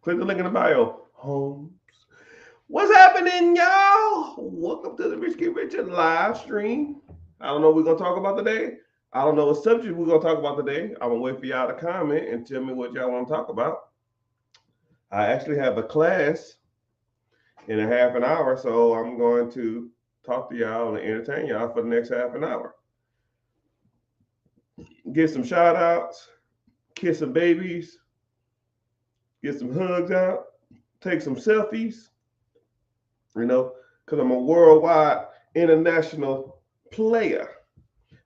Click the link in the bio. Homes. What's happening, y'all? Welcome to the Rich Get Richer live stream. I don't know what we're gonna talk about today. I don't know what subject we're gonna talk about today. I'm gonna wait for y'all to comment and tell me what y'all want to talk about. I actually have a class in a half an hour, so I'm going to talk to y'all and entertain y'all for the next half an hour. Get some shout outs, kiss some babies, get some hugs out, take some selfies, because I'm a worldwide international player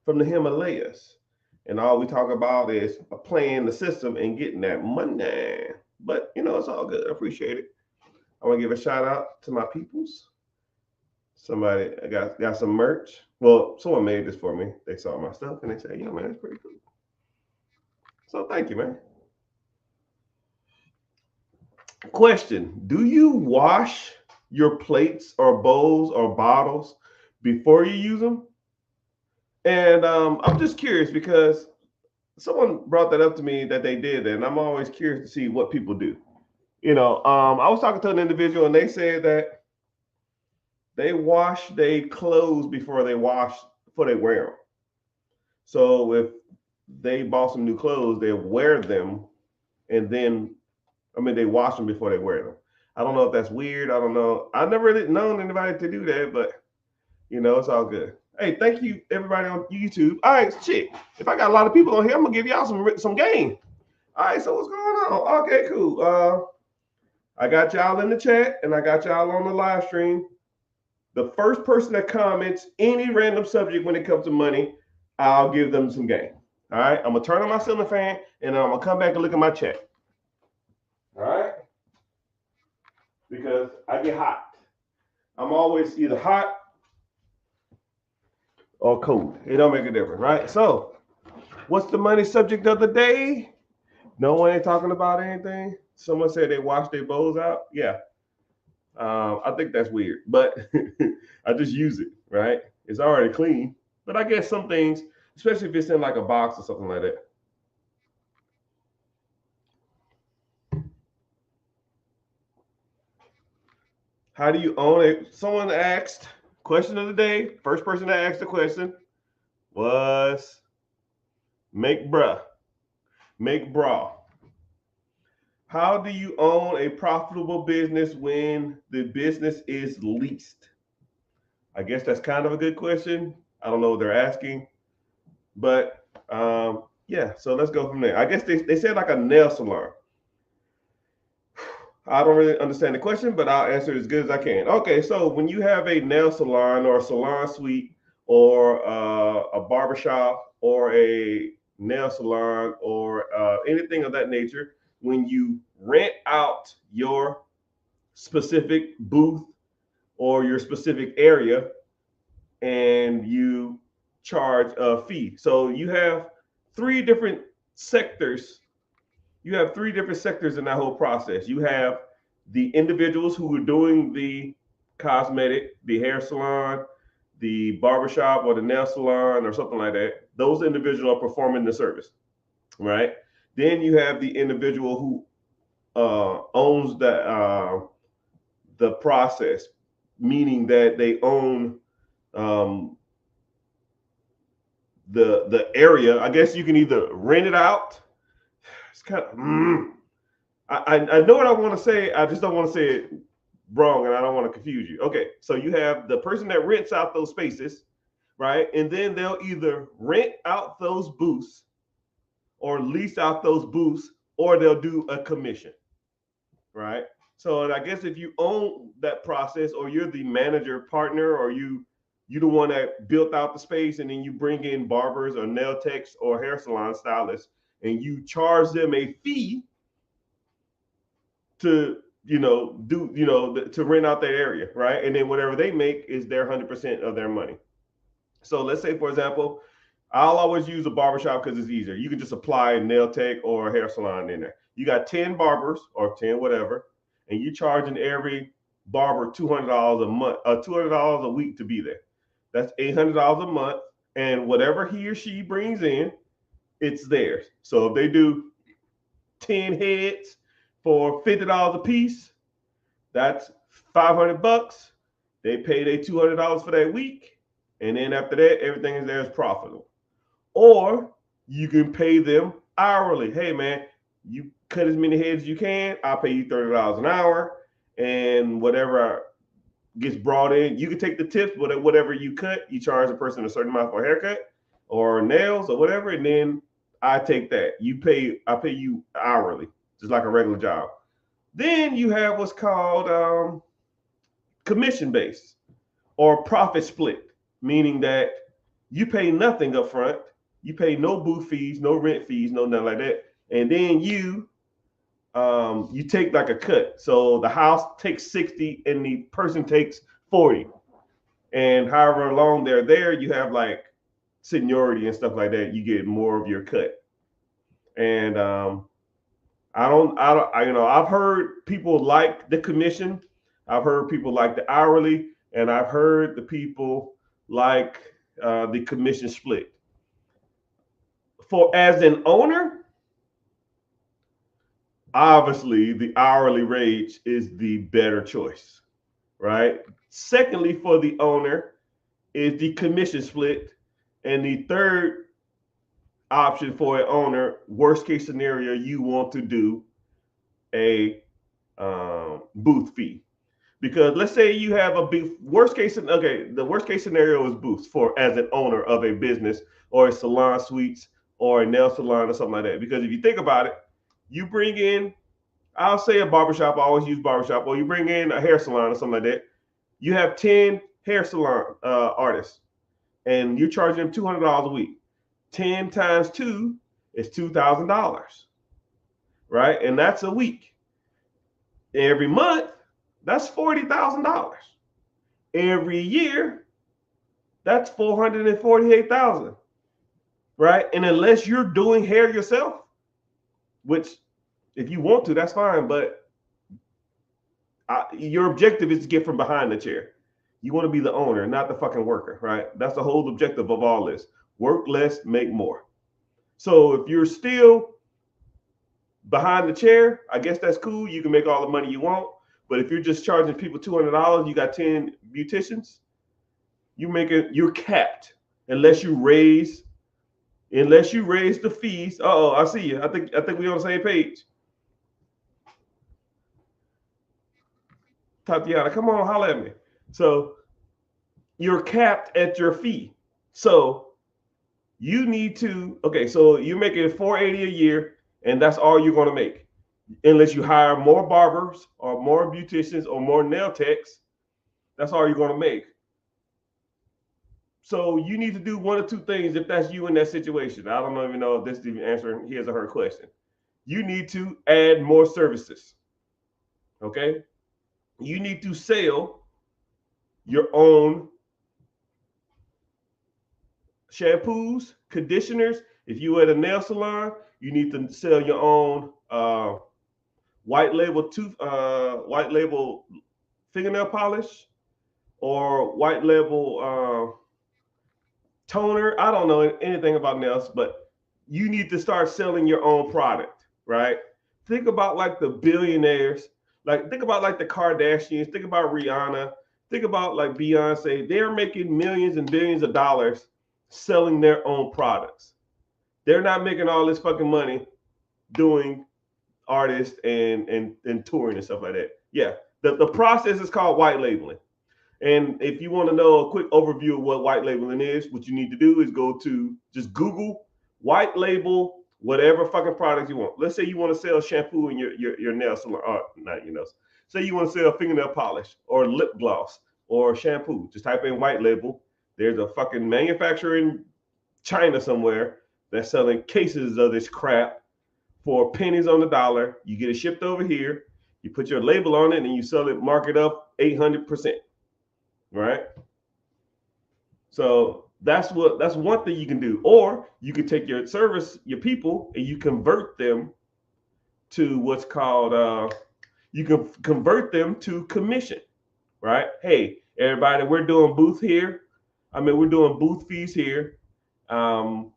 from the Himalayas. And all we talk about is playing the system and getting that money. But, it's all good. I appreciate it. I want to give a shout out to my peoples. Somebody got some merch. Well, someone made this for me. They saw my stuff and they said, "Yo, man, it's pretty cool." So thank you, man. Question: do you wash your plates or bowls or bottles before you use them? And I'm just curious because someone brought that up to me that they did, and I'm always curious to see what people do. I was talking to an individual, and they said that they wash their clothes before they wear them. So if they bought some new clothes, they wear them, and then they wash them before they wear them. I don't know if that's weird. I don't know. I've never really known anybody to do that, but it's all good. Hey, thank you everybody on YouTube. All right, shit. If I got a lot of people on here, I'm gonna give y'all some game. All right, so what's going on? Okay, cool. I got y'all in the chat and I got y'all on the live stream. The first person that comments any random subject when it comes to money, I'll give them some game. All right, I'm gonna turn on my ceiling fan and then I'm gonna come back and look at my chat. All right, because I get hot. I'm always either hot or cold. It don't make a difference, right? So, what's the money subject of the day? No one ain't talking about anything. Someone said they washed their bowls out. Yeah, I think that's weird, but I just use it, right? It's already clean. But I guess some things, especially if it's in like a box or something like that. How do you own it? Someone asked, question of the day. First person that asked the question was Make Bruh. Make Bra. How do you own a profitable business when the business is leased? I guess that's kind of a good question. I don't know what they're asking, but yeah. So let's go from there. I guess they said like a nail salon. I don't really understand the question, but I'll answer it as good as I can. Okay, so when you have a nail salon or a salon suite or a barbershop or a nail salon or anything of that nature, when you rent out your specific booth or your specific area and you charge a fee. So you have three different sectors. You have three different sectors in that whole process. You have the individuals who are doing the cosmetic, the hair salon, the barbershop, or the nail salon, or something like that. Those individuals are performing the service, right? Then you have the individual who owns the process, meaning that they own um, the area. I guess you can either rent it out. It's kind of I know what I want to say. I just don't want to say it wrong, and I don't want to confuse you. Okay, so you have the person that rents out those spaces, right? And then they'll either rent out those booths or lease out those booths, or they'll do a commission, right? So, and I guess if you own that process, or you're the manager partner, or you the one that built out the space, and then you bring in barbers or nail techs or hair salon stylists, and you charge them a fee to do to rent out that area, right? And then whatever they make is their 100% of their money. So let's say, for example, I'll always use a barbershop because it's easier. You can just apply a nail tech or a hair salon in there. You got 10 barbers or 10 whatever, and you charging every barber $200 a month, $200 a week to be there. That's $800 a month, and whatever he or she brings in, it's theirs. So if they do 10 heads for $50 a piece. That's $500. They pay their $200 for that week, and then after that, everything is there is profitable. Or you can pay them hourly. Hey man, you cut as many heads as you can. I'll pay you $30 an hour, and whatever gets brought in, you can take the tips, but whatever you cut, you charge a person a certain amount for a haircut or nails or whatever, and then I take that. I pay you hourly, just like a regular job. Then you have what's called commission based or profit split, meaning that you pay nothing up front, you pay no booth fees, no rent fees, no nothing like that, and then you take like a cut. So the house takes 60 and the person takes 40. And however long they're there, you have like seniority and stuff like that. You get more of your cut. And I've heard people like the commission. I've heard people like the hourly, and I've heard the people like the commission split. For as an owner, obviously the hourly rate is the better choice, right? Secondly, for the owner is the commission split, and the third option for an owner, worst case scenario, you want to do a booth fee. Because let's say you have a booth, the worst case scenario is booths for as an owner of a business or a salon suites or a nail salon or something like that. Because if you think about it, you bring in, I'll say a barbershop, I always use barbershop, or you bring in a hair salon or something like that. You have 10 hair salon artists and you're charging them $200 a week. 10 times 2 is $2,000, right? And that's a week. Every month, that's $40,000. Every year, that's $448,000, right? And unless you're doing hair yourself, which if you want to, that's fine, but your objective is to get from behind the chair. You want to be the owner, not the fucking worker, right? That's the whole objective of all this. Work less, make more. So if you're still behind the chair, I guess that's cool. You can make all the money you want. But if you're just charging people $200, you got 10 beauticians, you're capped unless you raise the fees. Uh-oh, I see you. I think we're on the same page. Tatiana, come on, holler at me. So you're capped at your fee. So you need to, okay, so you're making $480 a year, and that's all you're going to make. Unless you hire more barbers or more beauticians or more nail techs, that's all you're going to make. So you need to do one or two things if that's you in that situation. I don't even know if this is even answering his or her question. You need to add more services. Okay? You need to sell your own shampoos, conditioners. If you at a nail salon, you need to sell your own white label fingernail polish or white label toner. I don't know anything about nails, but you need to start selling your own product, right? Think about like the billionaires, like think about like the Kardashians, think about Rihanna, think about like Beyonce. They're making millions and billions of dollars selling their own products. They're not making all this fucking money doing artists and touring and stuff like that. Yeah, the process is called white labeling. And if you want to know a quick overview of what white labeling is, what you need to do is go to just Google white label whatever fucking product you want. Let's say you want to sell shampoo in your nail salon, not your nails. Say you want to sell fingernail polish or lip gloss or shampoo. Just type in white label. There's a fucking manufacturer in China somewhere that's selling cases of this crap for pennies on the dollar. You get it shipped over here. You put your label on it and you sell it, mark it up 800%. Right? So that's one thing you can do. Or you can take your people, and you convert them to what's called you can convert them to commission, right? Hey, everybody, we're doing booth here. We're doing booth fees here. And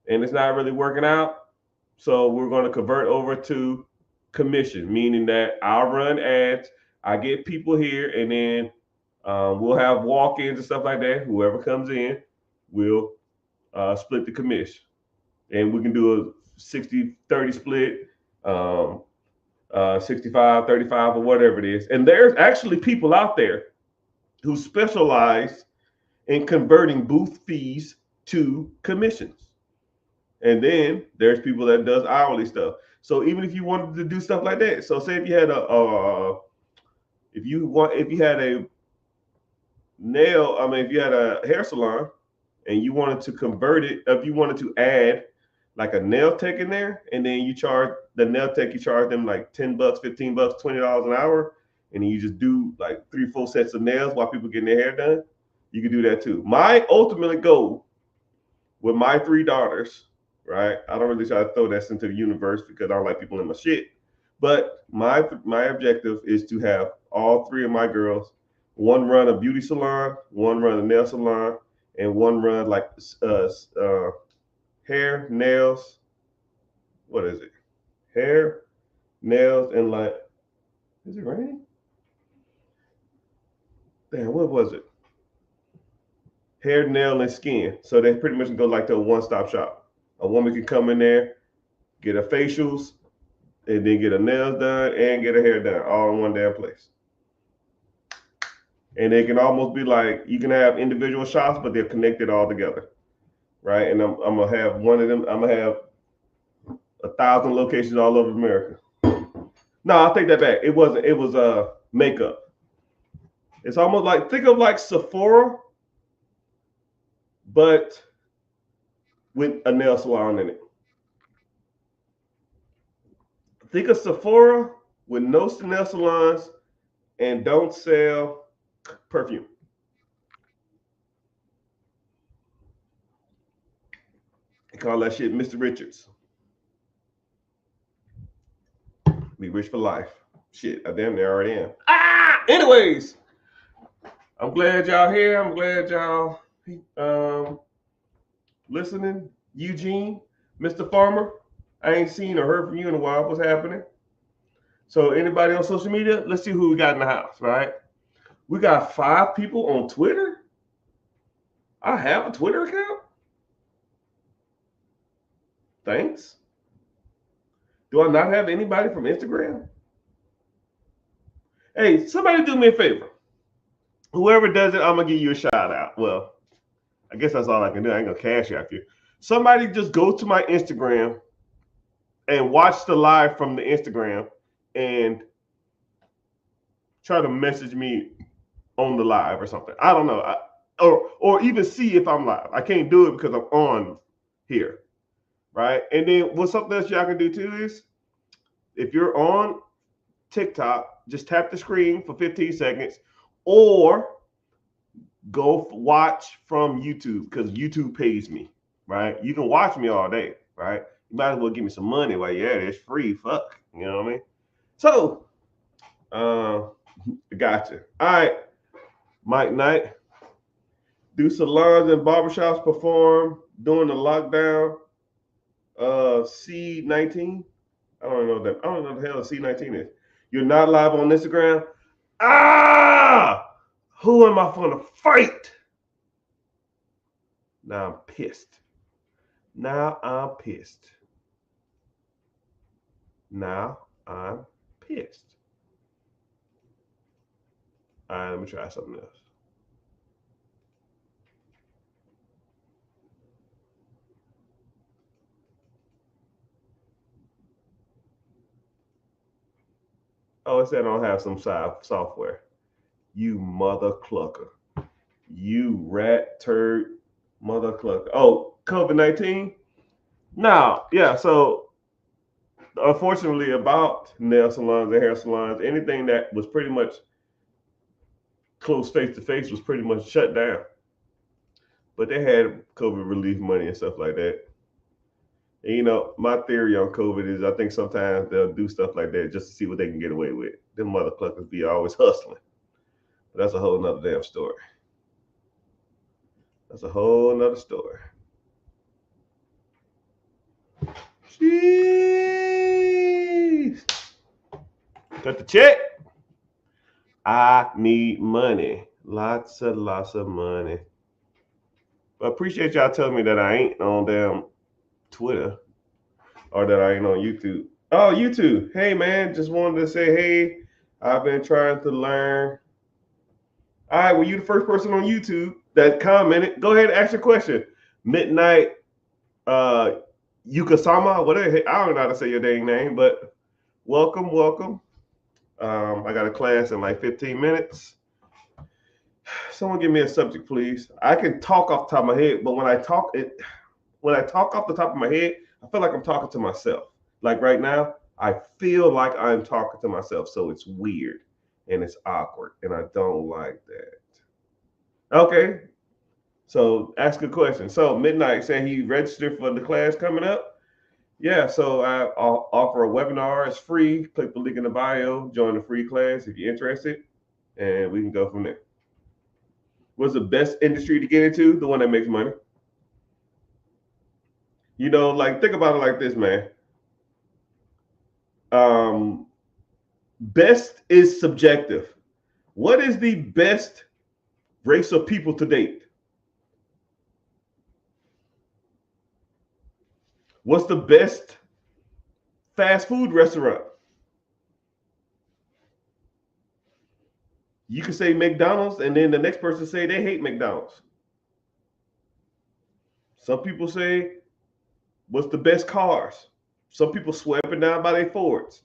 it's not really working out. So we're going to convert over to commission, meaning that I'll run ads, I get people here, and then we'll have walk-ins and stuff like that. Whoever comes in, we'll split the commission. And we can do a 60-30 split, 65-35, or whatever it is. And there's actually people out there who specialize in converting booth fees to commissions. And then there's people that does hourly stuff. So even if you wanted to do stuff like that, so say if you had if you had a if you had a hair salon and you wanted to convert it, if you wanted to add like a nail tech in there, and then you charge the nail tech, you charge them like $10, $15, $20 an hour, and then you just do like 3-4 sets of nails while people getting their hair done. You can do that too. My ultimate goal with my 3 daughters, right? I don't really try to throw this into the universe because I don't like people in my shit. But my objective is to have all 3 of my girls, one run a beauty salon, one run a nail salon, and one run like hair, nails. What is it? Hair, nails, and like, is it raining? Damn, what was it? Hair, nail, and skin. So they pretty much go like to a one-stop shop. A woman can come in there, get her facials, and then get her nails done and get her hair done all in one damn place. And they can almost be like, you can have individual shops, but they're connected all together, right? And I'm gonna have one of them. I'm gonna have 1,000 locations all over America. No, I'll take that back. It wasn't. It was makeup. It's almost like, think of like Sephora, but with a nail salon in it. Think of Sephora with no nail salons and don't sell perfume. They call that shit Mr. Richards. Be rich for life. Shit, I damn near already am. Anyways, I'm glad y'all here. I'm glad y'all listening. Eugene, Mr. Farmer, I ain't seen or heard from you in a while. What's happening? So anybody on social media? Let's see who we got in the house, right? We got 5 people on Twitter. I have a Twitter account. Thanks. Do I not have anybody from Instagram? Hey, somebody do me a favor. Whoever does it, I'm going to give you a shout out. Well, I guess that's all I can do. I ain't going to cash out you. Somebody just go to my Instagram and watch the live from the Instagram and try to message me on the live or something. I don't know. Or even see if I'm live. I can't do it because I'm on here, right? And then what's something else y'all can do too is, if you're on TikTok, just tap the screen for 15 seconds or go watch from YouTube, because YouTube pays me, right? You can watch me all day, right? You might as well give me some money while you're at it. It's free. Fuck. You know what I mean? So, gotcha. All right. Mike Knight. Do salons and barbershops perform during the lockdown? C19. I don't know that. I don't know what the hell C19 is. You're not live on Instagram. Who am I gonna fight? Now I'm pissed. Now I'm pissed. All right, let me try something else. Oh, it said I don't have some software. You mother clucker. You rat turd mother clucker. Oh, COVID-19? Now, yeah, so unfortunately about nail salons and hair salons, anything that was pretty much close face to face was pretty much shut down. But they had COVID relief money and stuff like that. And, you know, my theory on COVID is I think sometimes they'll do stuff like that just to see what they can get away with. Them mother cluckers be always hustling. But that's a whole nother damn story. That's a whole nother story. Jeez. Cut the check. I need money. Lots of money. But appreciate y'all telling me that I ain't on damn Twitter or that I ain't on YouTube. Oh, YouTube. Hey man, just wanted to say hey. I've been trying to learn. All right, well, you the first person on YouTube that commented. Go ahead and ask your question. Midnight Yukasama, whatever. I don't know how to say your dang name, but welcome. I got a class in like 15 minutes. Someone give me a subject, please. I can talk off the top of my head, but when I talk off the top of my head, I feel like I'm talking to myself. Like right now, I feel like I'm talking to myself, so it's weird and it's awkward, and I don't like that. Okay, so ask a question. So Midnight said he registered for the class coming up. Yeah, so I'll offer a webinar. It's free. Click the link in the bio. Join the free class if you're interested, and we can go from there. What's the best industry to get into? The one that makes money. You know, like think about it like this, man. Best is subjective. What is the best race of people to date? What's the best fast food restaurant? You can say McDonald's, and then the next person say they hate McDonald's. Some people say, what's the best cars? Some people swear up and down by their Fords.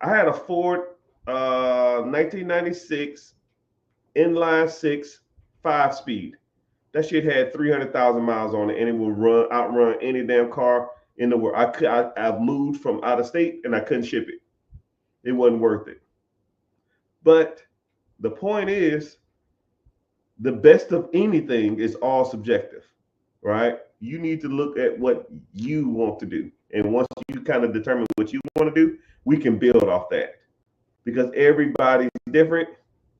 I had a Ford 1996 inline six 5-speed. That shit had 300,000 miles on it, and it would outrun any damn car in the world. I've moved from out of state, and I couldn't ship it. It wasn't worth it. But the point is, the best of anything is all subjective, right? You need to look at what you want to do. And once you kind of determine what you want to do, we can build off that. Because everybody's different.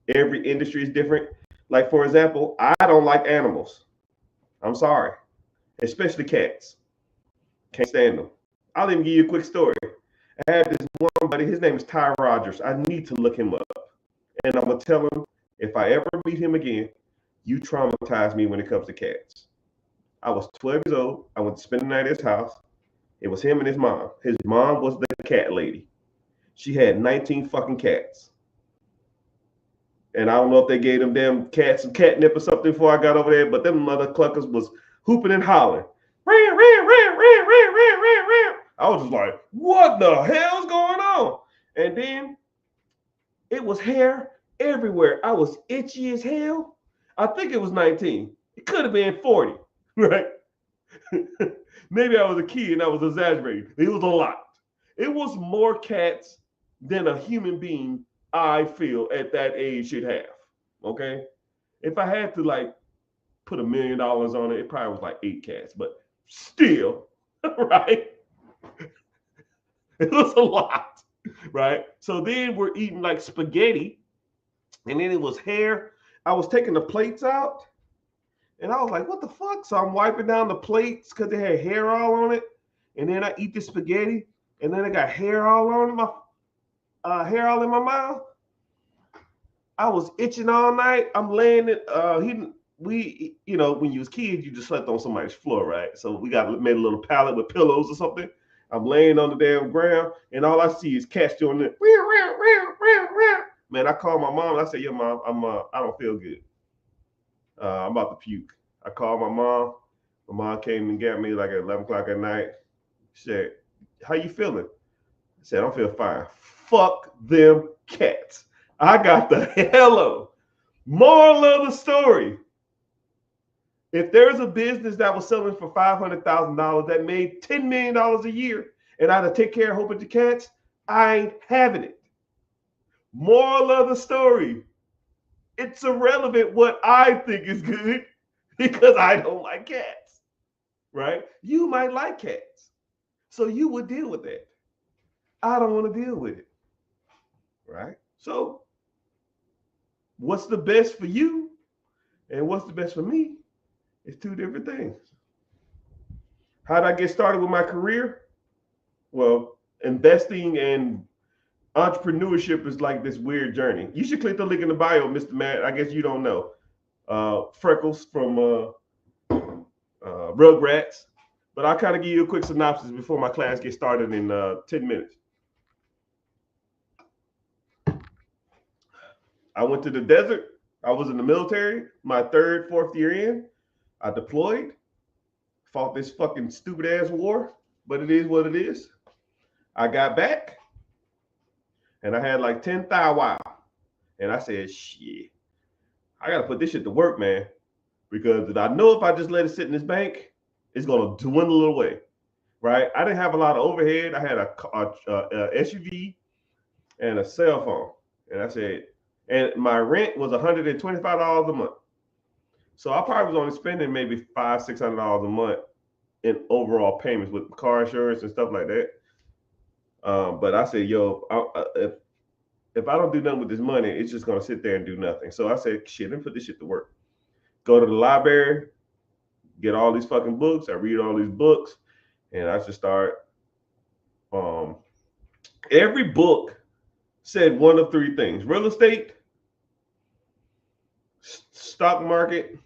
Every industry is different. Like, for example, I don't like animals. I'm sorry. Especially cats. Can't stand them. I'll even give you a quick story. I had this one buddy, his name is Ty Rogers. I need to look him up. And I'm going to tell him, if I ever meet him again, you traumatize me when it comes to cats. I was 12 years old. I went to spend the night at his house. It was him and his mom. His mom was the cat lady. She had 19 fucking cats. And I don't know if they gave them damn cats some catnip or something before I got over there, but them mother cluckers was hooping and hollering. I was just like, what the hell's going on? And then it was hair everywhere. I was itchy as hell. I think it was 19. It could have been 40, right? Maybe I was a kid and I was exaggerating. It was a lot. It was more cats than a human being, I feel, at that age should have. Okay? If I had to like put $1 million on it, it probably was like 8 cats, but still, right? It was a lot, right? So then we're eating like spaghetti, and then it was hair. I was taking the plates out, and I was like, what the fuck? So I'm wiping down the plates because they had hair all on it. And then I eat the spaghetti, and then I got hair all on my hair all in my mouth. I was itching all night. I'm laying it. We, you know, when you was kids, you just slept on somebody's floor, right? So we made a little pallet with pillows or something. I'm laying on the damn ground, and all I see is cats doing it. Man, I called my mom. I said, "Yo, mom, I don't feel good. I'm about to puke." I called my mom. My mom came and got me like at 11 o'clock at night. She said, "How you feeling?" I said, "I'm feeling fine." Fuck them cats. I got the hello. Moral of the story. If there's a business that was selling for $500,000 that made $10 million a year, and I had to take care of a whole bunch of cats, I ain't having it. Moral of the story. It's irrelevant what I think is good because I don't like cats, right? You might like cats, so you would deal with that. I don't want to deal with it, right? So what's the best for you and what's the best for me is two different things. How did I get started with my career? Well, investing and entrepreneurship is like this weird journey. You should click the link in the bio, Mr. Matt. I guess you don't know. Freckles from Rugrats. But I'll kind of give you a quick synopsis before my class gets started in 10 minutes. I went to the desert. I was in the military, my third, fourth year in. I deployed, fought this fucking stupid ass war, but it is what it is. I got back, and I had like 10 thou wow. And I said, shit, I got to put this shit to work, man. Because I know if I just let it sit in this bank, it's going to dwindle away, right? I didn't have a lot of overhead. I had a SUV and a cell phone. And I said, and my rent was $125 a month. So I probably was only spending maybe $500-$600 a month in overall payments with car insurance and stuff like that. But I said, yo, if I don't do nothing with this money, it's just gonna sit there and do nothing. So I said, shit, let me put this shit to work. Go to the library, get all these fucking books. I read all these books, and I just start. Every book said one of three things: real estate, stock market,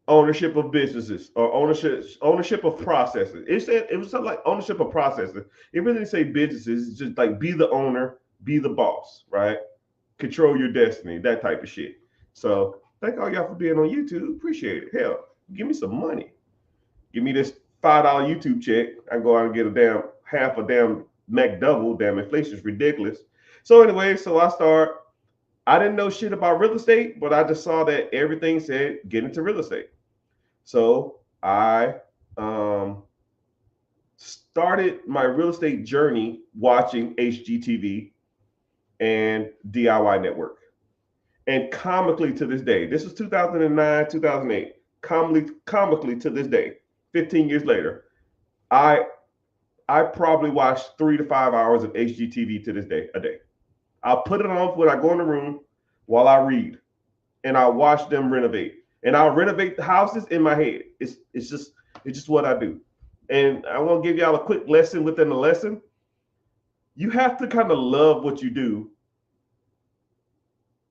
ownership of businesses, or ownership of processes. It was something like ownership of processes. It really didn't say businesses. It's just like be the owner, be the boss, right? Control your destiny, that type of shit. So thank all y'all for being on YouTube. Appreciate it. Hell, give me some money. Give me this $5 YouTube check. I go out and get a damn half a damn McDouble. Damn, inflation's ridiculous. So anyway, so I didn't know shit about real estate, but I just saw that everything said get into real estate. So I started my real estate journey watching HGTV and DIY Network. And comically to this day, this was 2009, 2008, comically to this day, 15 years later, I probably watch 3 to 5 hours of HGTV to this day, a day. I'll put it on when I go in the room while I read, and I'll watch them renovate. And I'll renovate the houses in my head. It's just what I do. And I want to give y'all a quick lesson within the lesson. You have to kind of love what you do,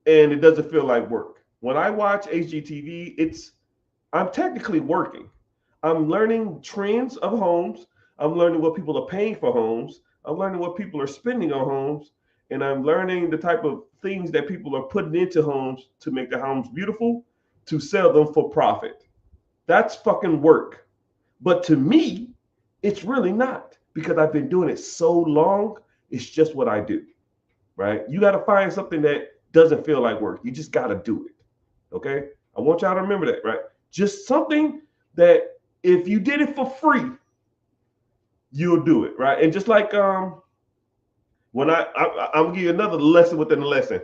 and it doesn't feel like work. When I watch HGTV, I'm technically working. I'm learning trends of homes. I'm learning what people are paying for homes. I'm learning what people are spending on homes. And I'm learning the type of things that people are putting into homes to make the homes beautiful, to sell them for profit. That's fucking work. But to me, it's really not, because I've been doing it so long. It's just what I do, right? You got to find something that doesn't feel like work. You just got to do it, okay? I want y'all to remember that, right? Just something that if you did it for free, you'll do it, right? And just like when I'm gonna give you another lesson within the lesson.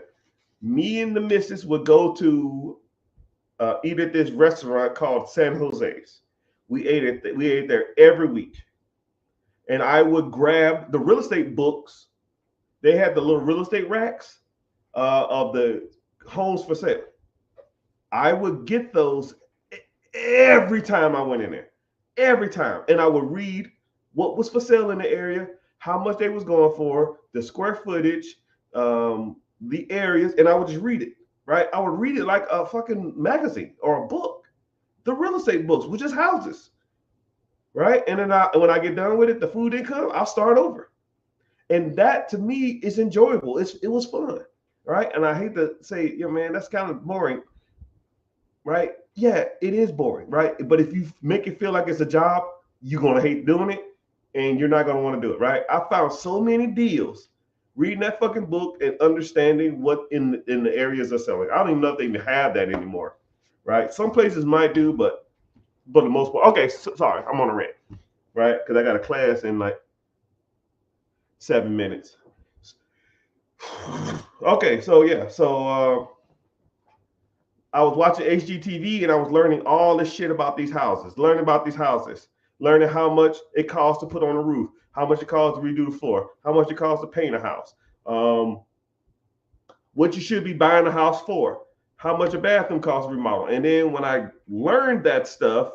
Me and the missus would go to eat at this restaurant called San Jose's. We ate there every week, and I would grab the real estate books. They had the little real estate racks of the homes for sale. I would get those every time I went in there, every time, and I would read what was for sale in the area, how much they was going for, the square footage, the areas, and I would just read it, right? I would read it like a fucking magazine or a book. The real estate books, which is houses, right? And then when I get done with it, the food income, I'll start over. And that to me is enjoyable. It was fun, right? And I hate to say, man, that's kind of boring, right? Yeah, it is boring, right? But if you make it feel like it's a job, you're going to hate doing it, and you're not going to want to do it, right? I found so many deals reading that fucking book and understanding what in the areas are selling. I don't even know if they even have that anymore, right? Some places might do, but the most part. Okay, sorry, I'm on a rant, right? Because I got a class in like 7 minutes. Okay, so yeah, I was watching HGTV and I was learning all this shit about these houses, learning how much it costs to put on a roof, how much it costs to redo the floor, how much it costs to paint a house, what you should be buying a house for, how much a bathroom costs to remodel. And then when I learned that stuff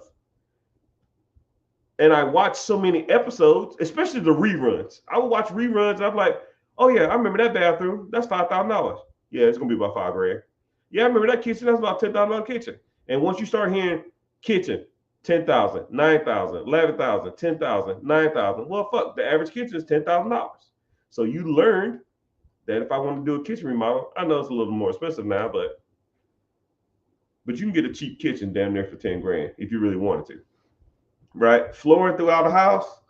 and I watched so many episodes, especially the reruns, I would watch reruns and I'm like, Oh yeah, I remember that bathroom. That's $5,000. Yeah, it's gonna be about $5,000. Yeah, I remember that kitchen. That's about $10,000 kitchen. And once you start hearing kitchen, 10,000, 9,000, 11,000, 10,000, 9,000. Well, fuck, the average kitchen is $10,000. So you learned that if I want to do a kitchen remodel, I know it's a little more expensive now, but you can get a cheap kitchen damn near for 10 grand if you really wanted to. Right? Flooring throughout the house,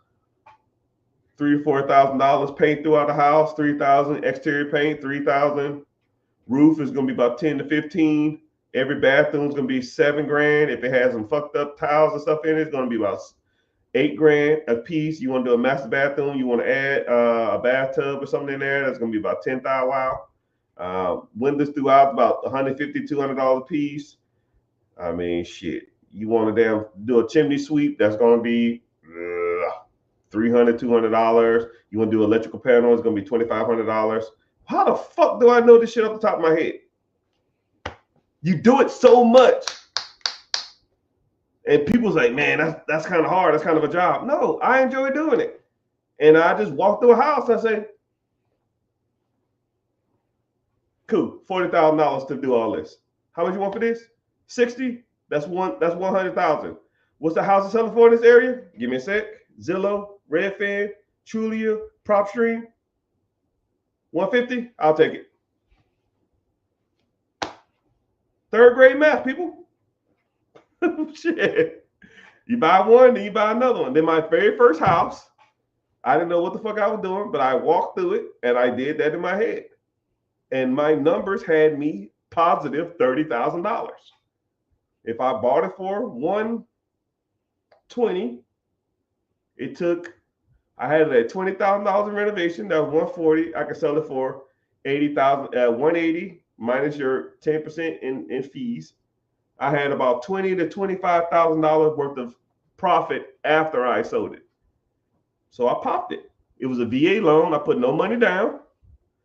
$3,000 or $4,000. Paint throughout the house, 3,000. Exterior paint, 3,000. Roof is gonna be about 10 to 15. Every bathroom is gonna be $7,000. If it has some fucked up tiles and stuff in it, it's gonna be about $8,000 a piece. You want to do a master bathroom, you want to add a bathtub or something in there, that's gonna be about 10,000. Wow. Windows throughout about $150, $200 a piece. I mean, shit. You want to do a chimney sweep, that's gonna be $300, $200. You want to do electrical panel, it's gonna be $2,500. How the fuck do I know this shit off the top of my head? You do it so much. And people's like, man, that's kind of hard. That's kind of a job. No, I enjoy doing it. And I just walk through a house and I say, cool, $40,000 to do all this. How much you want for this? 60? That's 100,000. What's the house selling for in this area? Give me a sec. Zillow, Redfin, Trulia, PropStream. 150? I'll take it. Third grade math, people. Shit. You buy one, then you buy another one. Then my very first house, I didn't know what the fuck I was doing, but I walked through it and I did that in my head. And my numbers had me positive $30,000. If I bought it for $120, it took, I had it at $20,000 in renovation. That was $140. I could sell it for $80,000 at $180 minus your 10% in fees. I had about $20,000 to $25,000 worth of profit after I sold it. So I popped it. It was a VA loan. I put no money down.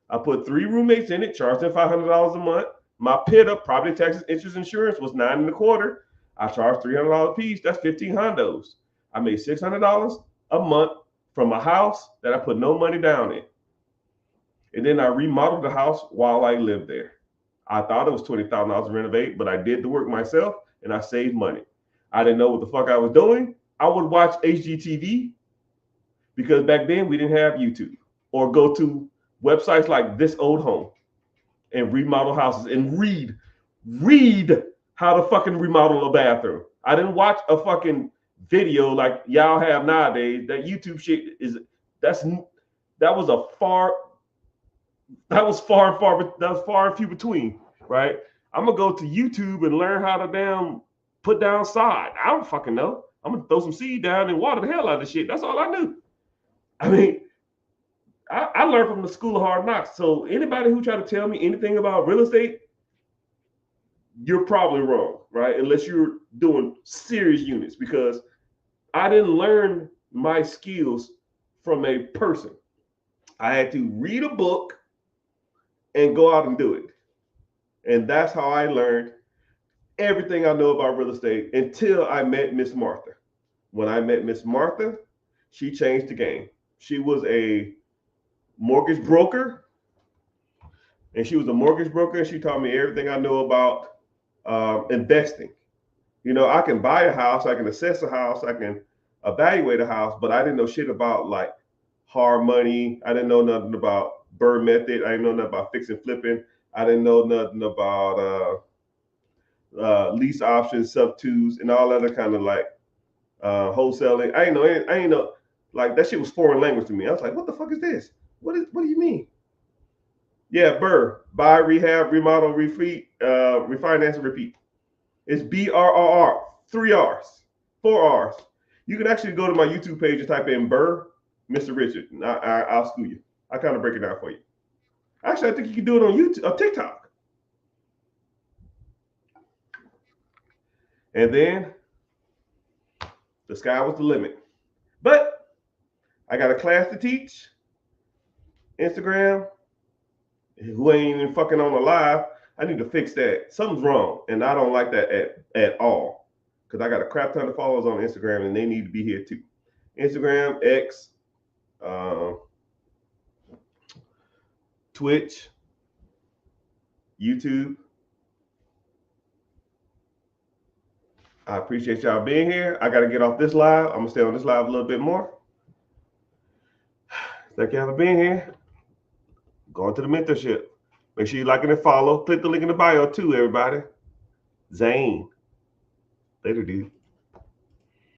I put 3 roommates in it, charged them $500 a month. My PITA, property taxes, interest, insurance, was $9.25. I charged $300 a piece. That's 15 hondos. I made $600 a month from a house that I put no money down in. And then I remodeled the house while I lived there. I thought it was $20,000 to renovate, but I did the work myself and I saved money. I didn't know what the fuck I was doing. I would watch HGTV because back then we didn't have YouTube, or go to websites like This Old Home and remodel houses and read how to fucking remodel a bathroom. I didn't watch a fucking video like y'all have nowadays. That YouTube shit that was far and few between, right? I'm gonna go to YouTube and learn how to damn put down sod. I don't fucking know. I'm gonna throw some seed down and water the hell out of shit. That's all I knew. I mean, I learned from the school of hard knocks. So anybody who try to tell me anything about real estate, you're probably wrong, right? Unless you're doing serious units, because I didn't learn my skills from a person. I had to read a book and go out and do it. And that's how I learned everything I know about real estate until I met Miss Martha. When I met Miss Martha, she changed the game. She was a mortgage broker. And she was a mortgage broker, and she taught me everything I know about investing. You know, I can buy a house, I can assess a house, I can evaluate a house, but I didn't know shit about like hard money. I didn't know nothing about BRRRR method. I didn't know nothing about fix and flipping. I didn't know nothing about lease options, sub twos, and all other kind of like wholesaling. I ain't know, like that shit was foreign language to me. I was like, what the fuck is this? What do you mean? Yeah, BRRRR, buy, rehab, remodel, refinance, and repeat. It's BRRR, 3 R's, 4 R's. You can actually go to my YouTube page and type in BRRRR, Mr. Richard, and I'll school you. I kind of break it down for you. Actually, I think you can do it on YouTube, on TikTok. And then the sky was the limit. But I got a class to teach. Instagram, who ain't even fucking on the live. I need to fix that. Something's wrong, and I don't like that at all. Because I got a crap ton of followers on Instagram, and they need to be here too. Instagram, X, Twitch, YouTube. I appreciate y'all being here. I got to get off this live. I'm going to stay on this live a little bit more. Thank you for being here. Going to the mentorship. Make sure you like and follow. Click the link in the bio too, everybody. Zane. Later, dude.